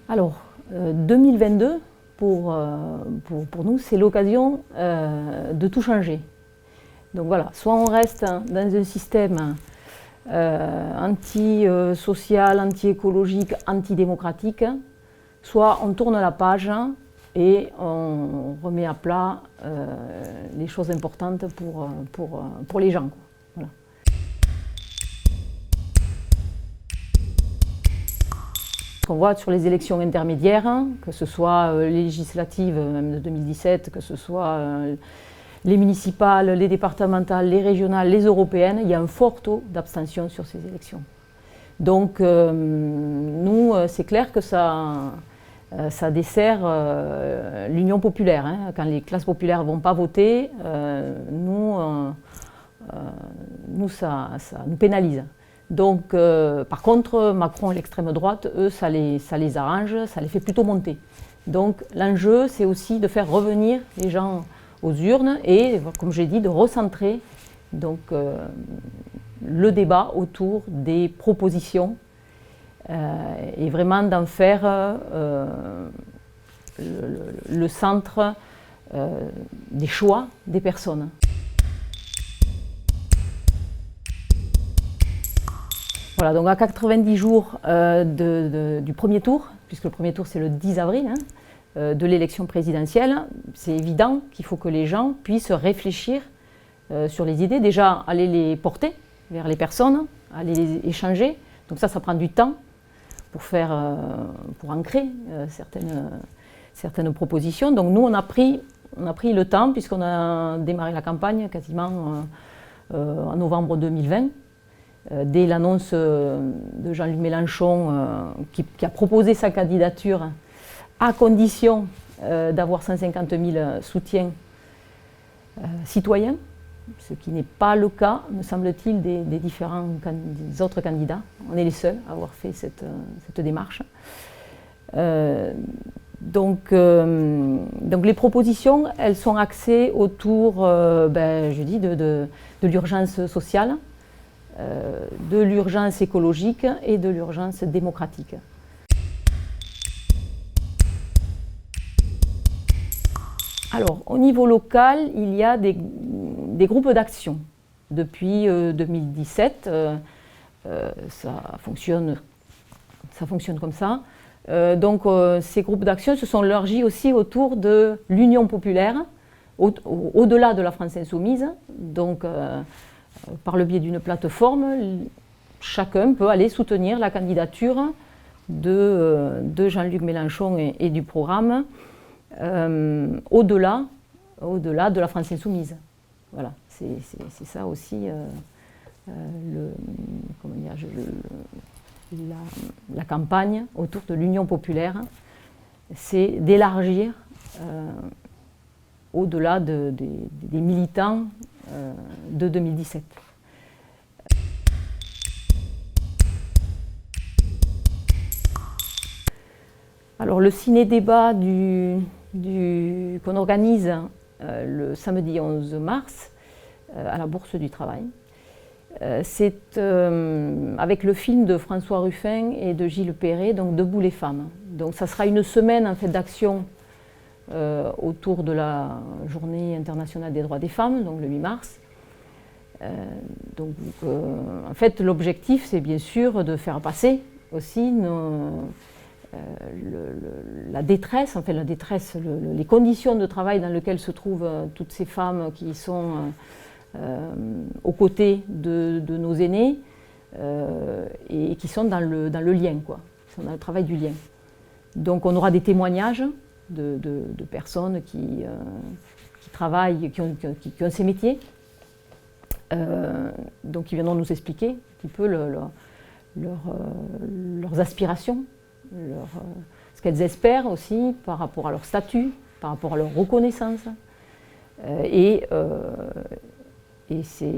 Alors, 2022, pour nous, c'est l'occasion de tout changer. Donc voilà, soit on reste dans un système anti-social, anti-écologique, antidémocratique, soit on tourne la page et on remet à plat les choses importantes pour les gens. Voilà. Ce qu'on voit sur les élections intermédiaires, que ce soit les législatives même de 2017, que ce soit les municipales, les départementales, les régionales, les européennes, il y a un fort taux d'abstention sur ces élections. Donc nous, c'est clair que ça dessert l'union populaire. Hein. Quand les classes populaires ne vont pas voter, nous, ça nous pénalise. Donc, par contre, Macron et l'extrême droite, eux, ça les arrange, ça les fait plutôt monter. Donc, l'enjeu, c'est aussi de faire revenir les gens aux urnes et, comme j'ai dit, de recentrer donc, le débat autour des propositions et vraiment d'en faire le centre des choix des personnes. Voilà, donc à 90 jours du premier tour, puisque le premier tour c'est le 10 avril, de l'élection présidentielle, c'est évident qu'il faut que les gens puissent réfléchir sur les idées, déjà aller les porter vers les personnes, aller les échanger. Donc ça prend du temps pour ancrer certaines propositions. Donc nous on a pris le temps, puisqu'on a démarré la campagne quasiment en novembre 2020. Dès l'annonce de Jean-Luc Mélenchon qui a proposé sa candidature à condition d'avoir 150 000 soutiens citoyens, ce qui n'est pas le cas, me semble-t-il, des autres candidats. On est les seuls à avoir fait cette démarche. Donc les propositions, elles sont axées autour je dis de l'urgence sociale, de l'urgence écologique et de l'urgence démocratique. Alors, au niveau local, il y a des groupes d'action. Depuis 2017, ça fonctionne comme ça. Ces groupes d'action se sont élargis aussi autour de l'Union populaire, au-delà de la France insoumise. Donc, par le biais d'une plateforme, chacun peut aller soutenir la candidature de Jean-Luc Mélenchon et du programme au-delà de la France insoumise. Voilà, c'est ça aussi la campagne autour de l'Union populaire, c'est d'élargir au-delà des militants de 2017. Alors le ciné-débat qu'on organise le samedi 11 mars à la Bourse du Travail, c'est avec le film de François Ruffin et de Gilles Perret, donc Debout les femmes. Donc ça sera une semaine en fait d'action autour de la Journée internationale des droits des femmes, donc le 8 mars. En fait, l'objectif, c'est bien sûr de faire passer aussi la détresse, les conditions de travail dans lesquelles se trouvent toutes ces femmes qui sont aux côtés de nos aînés et qui sont dans le lien, quoi. Qui sont dans le travail du lien. Donc on aura des témoignages de personnes qui travaillent, qui ont ces métiers, donc qui viendront nous expliquer un petit peu leurs aspirations, ce qu'elles espèrent aussi par rapport à leur statut, par rapport à leur reconnaissance.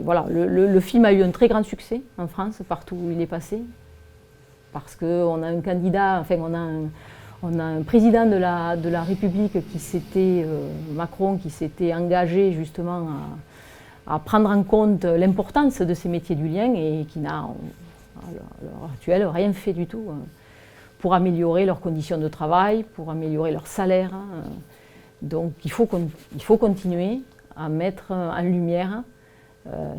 Voilà, le film a eu un très grand succès en France, partout où il est passé, parce qu'on a un candidat, enfin on a un président de la République Macron, qui s'était engagé justement à prendre en compte l'importance de ces métiers du lien et qui n'a, à l'heure actuelle, rien fait du tout pour améliorer leurs conditions de travail, pour améliorer leur salaire. Donc il faut continuer à mettre en lumière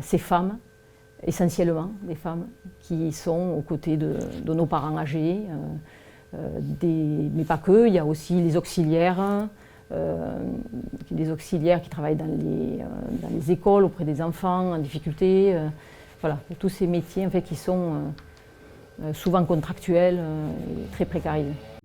ces femmes, essentiellement des femmes qui sont aux côtés de nos parents âgés, mais pas que, il y a aussi les auxiliaires qui travaillent dans les écoles auprès des enfants en difficulté. Voilà, tous ces métiers en fait, qui sont souvent contractuels et très précarisés.